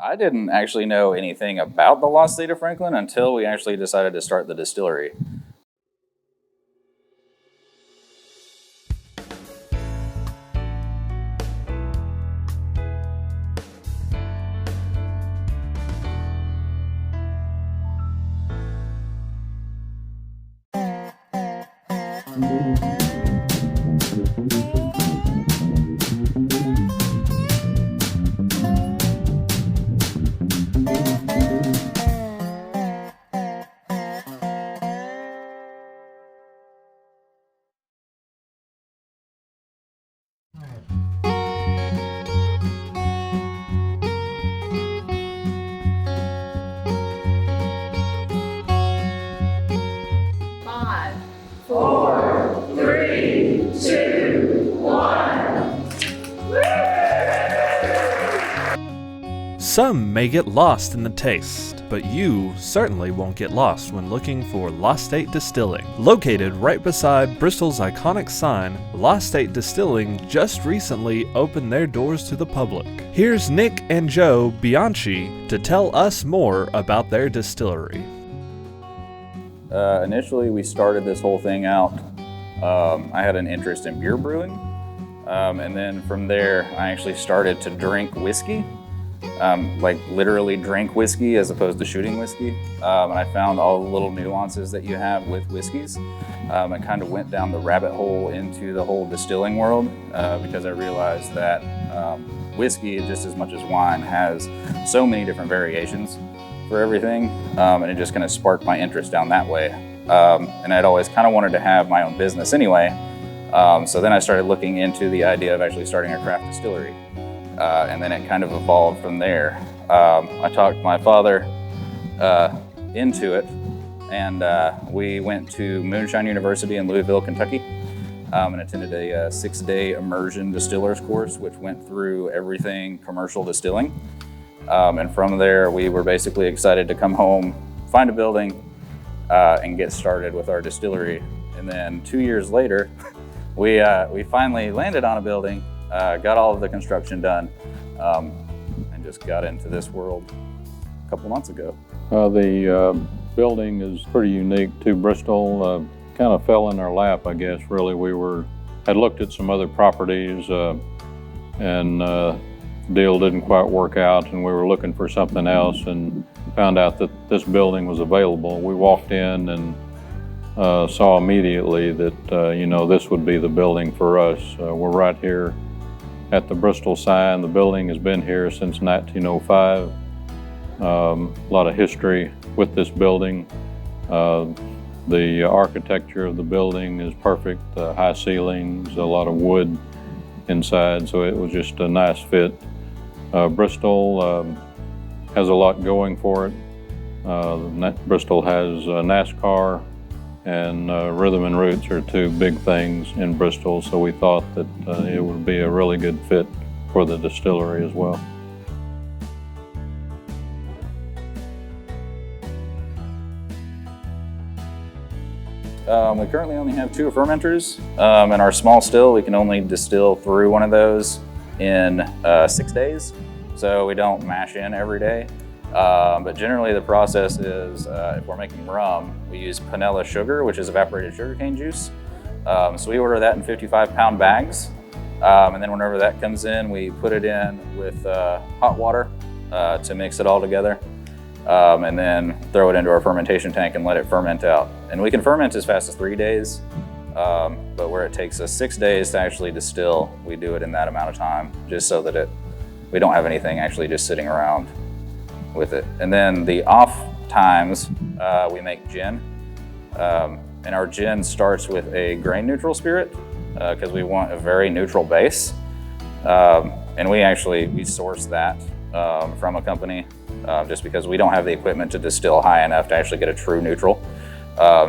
I didn't actually know anything about the lost state of Franklin until we actually decided to start the distillery. Five, four, three, two, one. Some may get lost in the taste, but you certainly won't get lost when looking for Lost State Distilling. Located right beside Bristol's iconic sign, Lost State Distilling just recently opened their doors to the public. Here's Nick and Joe Bianchi to tell us more about their distillery. Initially, we started this whole thing out. I had an interest in beer brewing, and then from there, I actually started to drink whiskey. Like literally drink whiskey as opposed to shooting whiskey. And I found all the little nuances that you have with whiskeys. I kind of went down the rabbit hole into the whole distilling world because I realized that whiskey, just as much as wine, has so many different variations for everything. And it just kind of sparked my interest down that way. And I'd always kind of wanted to have my own business anyway. So then I started looking into the idea of actually starting a craft distillery. And then it kind of evolved from there. I talked my father into it, and we went to Moonshine University in Louisville, Kentucky, and attended a 6-day immersion distillers course, which went through everything commercial distilling. And from there, we were basically excited to come home, find a building, and get started with our distillery. And then 2 years later, we finally landed on a building. Got all of the construction done, and just got into this world a couple months ago. The building is pretty unique to Bristol. Kind of fell in our lap, I guess, really. We had looked at some other properties, and the deal didn't quite work out, and we were looking for something else and found out that this building was available. We walked in and saw immediately that, this would be the building for us. We're right here at the Bristol sign. The building has been here since 1905. A lot of history with this building. The architecture of the building is perfect. High ceilings, a lot of wood inside, so it was just a nice fit. Bristol has a lot going for it. Bristol has NASCAR and rhythm and roots are two big things in Bristol, so we thought that it would be a really good fit for the distillery as well. We currently only have 2 fermenters. In our small still, we can only distill through one of those in 6 days, so we don't mash in every day. But generally the process is, if we're making rum, we use panela sugar, which is evaporated sugarcane juice. So we order that in 55-pound bags. And then whenever that comes in, we put it in with hot water to mix it all together. And then throw it into our fermentation tank and let it ferment out. And we can ferment as fast as 3 days, but where it takes us 6 days to actually distill, we do it in that amount of time, just so that we don't have anything actually just sitting around with it. And then the off times, we make gin. And our gin starts with a grain neutral spirit because we want a very neutral base. And we source that from a company just because we don't have the equipment to distill high enough to actually get a true neutral.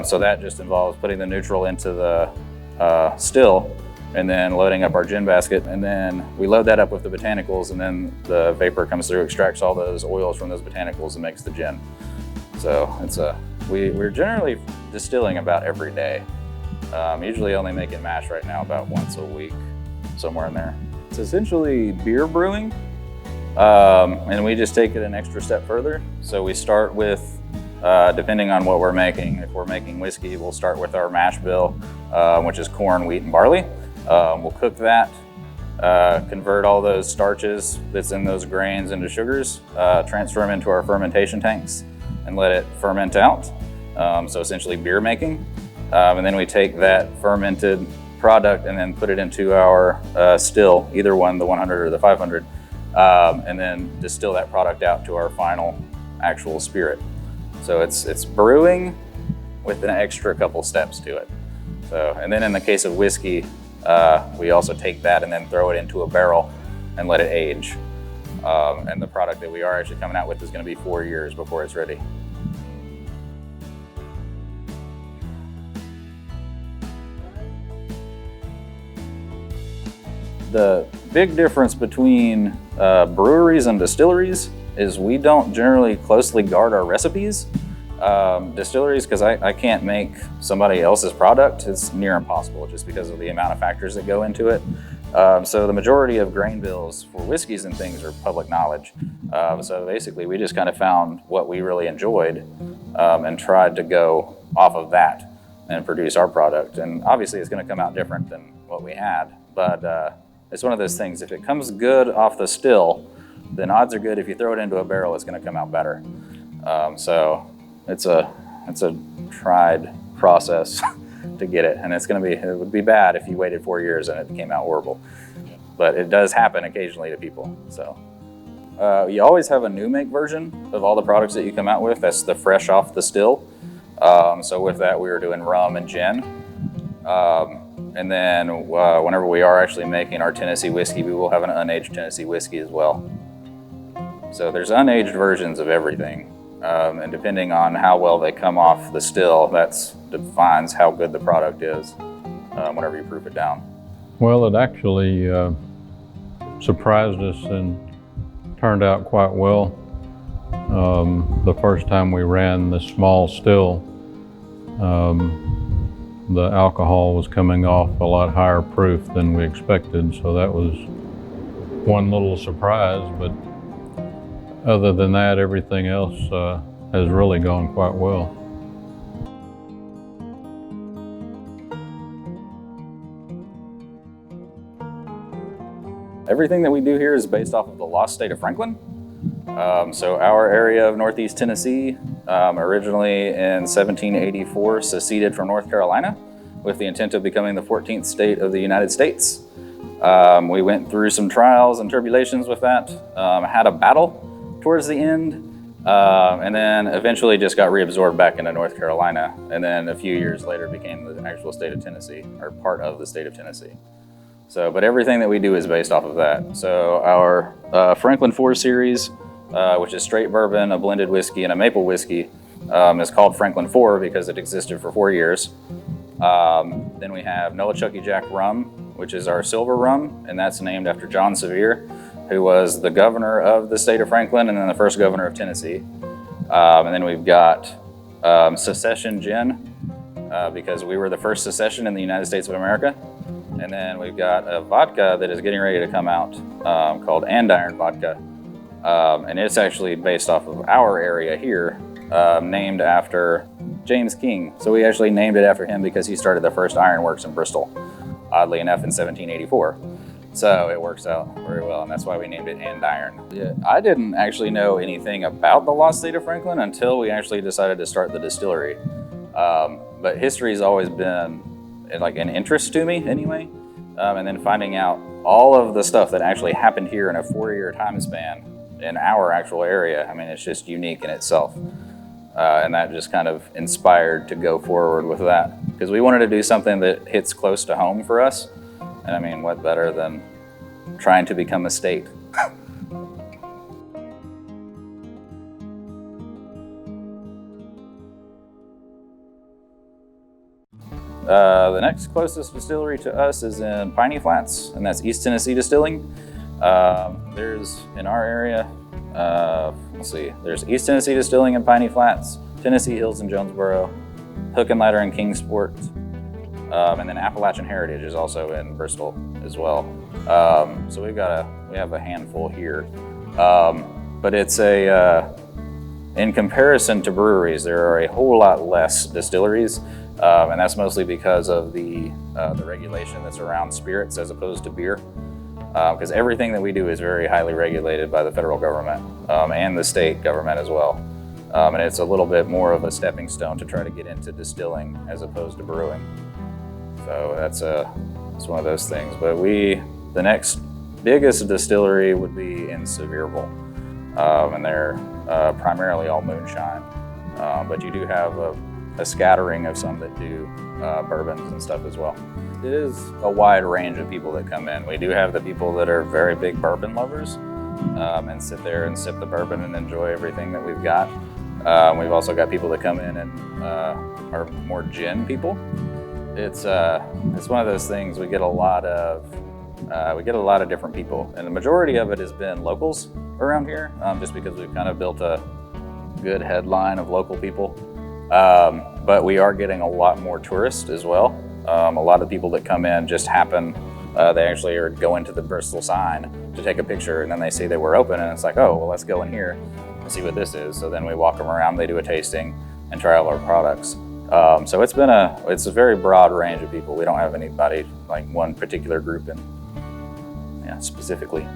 So that just involves putting the neutral into the still and then loading up our gin basket, and then we load that up with the botanicals, and then the vapor comes through, extracts all those oils from those botanicals and makes the gin. So we're generally distilling about every day. Usually only making mash right now about once a week, somewhere in there. It's essentially beer brewing, And we just take it an extra step further. So we start with, depending on what we're making, if we're making whiskey, we'll start with our mash bill, which is corn, wheat, and barley. We'll cook that, convert all those starches that's in those grains into sugars, transfer them into our fermentation tanks, and let it ferment out. So essentially beer making. And then we take that fermented product and then put it into our still, either one, the 100 or the 500, and then distill that product out to our final actual spirit. So it's brewing with an extra couple steps to it. So, and then in the case of whiskey, we also take that and then throw it into a barrel and let it age. And the product that we are actually coming out with is going to be 4 years before it's ready. The big difference between breweries and distilleries is we don't generally closely guard our recipes. Distilleries, because I can't make somebody else's product, it's near impossible just because of the amount of factors that go into it. So the majority of grain bills for whiskeys and things are public knowledge. So basically we just kind of found what we really enjoyed and tried to go off of that and produce our product. And obviously it's going to come out different than what we had, but it's one of those things. If it comes good off the still, then odds are good if you throw it into a barrel, it's going to come out better. So it's a tried process to get it, and it would be bad if you waited 4 years and it came out horrible. But it does happen occasionally to people. So you always have a new make version of all the products that you come out with. That's the fresh off the still. So with that, we were doing rum and gin. And then whenever we are actually making our Tennessee whiskey, we will have an unaged Tennessee whiskey as well. So there's unaged versions of everything. And depending on how well they come off the still, that defines how good the product is whenever you proof it down. Well, it actually surprised us and turned out quite well. The first time we ran the small still, the alcohol was coming off a lot higher proof than we expected, so that was one little surprise, but other than that, everything else has really gone quite well. Everything that we do here is based off of the lost state of Franklin. So our area of Northeast Tennessee, originally in 1784, seceded from North Carolina with the intent of becoming the 14th state of the United States. We went through some trials and tribulations with that, had a battle towards the end, and then eventually just got reabsorbed back into North Carolina, and then a few years later became the actual state of Tennessee, or part of the state of Tennessee. So, but everything that we do is based off of that. So our Franklin 4 series, which is straight bourbon, a blended whiskey, and a maple whiskey, is called Franklin 4 because it existed for 4 years. Then we have Nolichucky Jack rum, which is our silver rum, and that's named after John Sevier, who was the governor of the state of Franklin and then the first governor of Tennessee. And then we've got Secession Gin, because we were the first secession in the United States of America. And then we've got a vodka that is getting ready to come out called Andiron Vodka. And it's actually based off of our area here, named after James King. So we actually named it after him because he started the first ironworks in Bristol, oddly enough, in 1784. So it works out very well, and that's why we named it Andiron. Yeah, I didn't actually know anything about the lost state of Franklin until we actually decided to start the distillery. But history's always been like an interest to me anyway. And then finding out all of the stuff that actually happened here in a 4-year time span in our actual area, I mean, it's just unique in itself. And that just kind of inspired to go forward with that. Because we wanted to do something that hits close to home for us. And I mean, what better than trying to become a state? The next closest distillery to us is in Piney Flats, and that's East Tennessee Distilling. There's, in our area, there's East Tennessee Distilling in Piney Flats, Tennessee Hills in Jonesboro, Hook and Ladder in Kingsport, and then Appalachian Heritage is also in Bristol as well. So we have a handful here. But it's in comparison to breweries, there are a whole lot less distilleries, and that's mostly because of the regulation that's around spirits as opposed to beer. Because everything that we do is very highly regulated by the federal government and the state government as well. And it's a little bit more of a stepping stone to try to get into distilling as opposed to brewing. So that's one of those things. But the next biggest distillery would be in Sevierville, and they're primarily all moonshine. But you do have a scattering of some that do bourbons and stuff as well. It is a wide range of people that come in. We do have the people that are very big bourbon lovers and sit there and sip the bourbon and enjoy everything that we've got. We've also got people that come in and are more gin people. It's one of those things. We get a lot of different people, and the majority of it has been locals around here, just because we've kind of built a good headline of local people. But we are getting a lot more tourists as well. A lot of people that come in just happen, they actually are going to the Bristol sign to take a picture, and then they see that we're open, and it's like, oh, well, let's go in here and see what this is. So then we walk them around, they do a tasting, and try all our products. So it's a very broad range of people. We don't have anybody like one particular group specifically.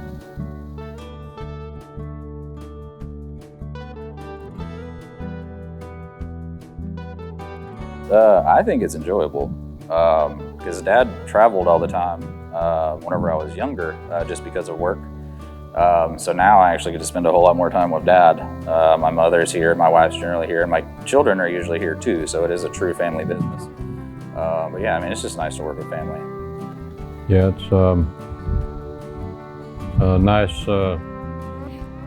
I think it's enjoyable because Dad traveled all the time whenever I was younger, just because of work. So now I actually get to spend a whole lot more time with Dad. My mother's here, my wife's generally here, and my children are usually here too, so it is a true family business. But yeah, I mean, it's just nice to work with family. Yeah, it's nice.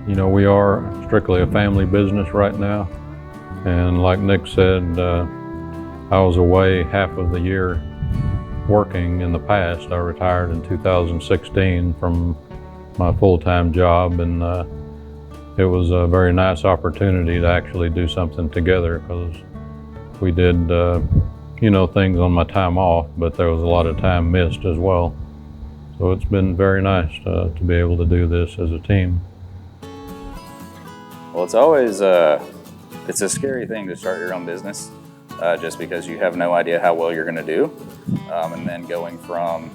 We are strictly a family business right now. And like Nick said, I was away half of the year working in the past. I retired in 2016 from my full-time job, and it was a very nice opportunity to actually do something together, because we did things on my time off, but there was a lot of time missed as well. So it's been very nice to be able to do this as a team. Well, it's always it's a scary thing to start your own business, just because you have no idea how well you're going to do, and then going from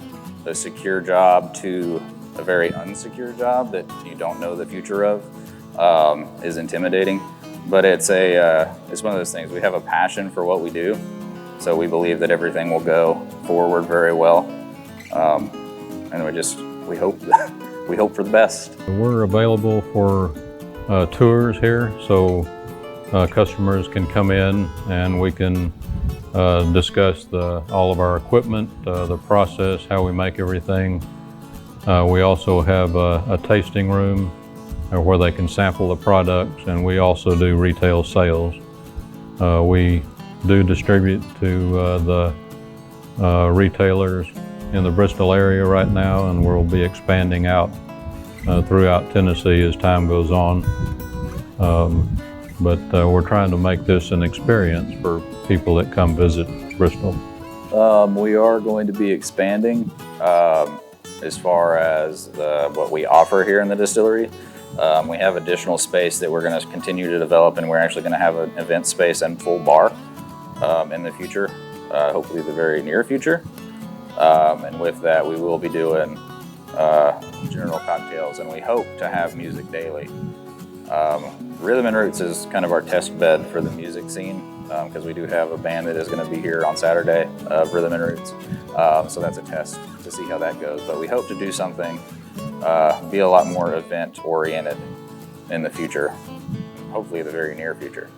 a secure job to a very unsecure job that you don't know the future of is intimidating. But it's one of those things. We have a passion for what we do, so we believe that everything will go forward very well, and we hope for the best. We're available for tours here, so customers can come in and we can discuss all of our equipment, the process, how we make everything. We also have a tasting room where they can sample the products, and we also do retail sales. We do distribute to the retailers in the Bristol area right now, and we'll be expanding out throughout Tennessee as time goes on. But we're trying to make this an experience for people that come visit Bristol. We are going to be expanding as far as what we offer here in the distillery. We have additional space that we're going to continue to develop, and we're actually going to have an event space and full bar in the future, hopefully the very near future. And with that, we will be doing general cocktails, and we hope to have music daily. Rhythm and Roots is kind of our test bed for the music scene, because we do have a band that is going to be here on Saturday of Rhythm and Roots. So that's a test to see how that goes. But we hope to do something, be a lot more event oriented in the future, hopefully the very near future.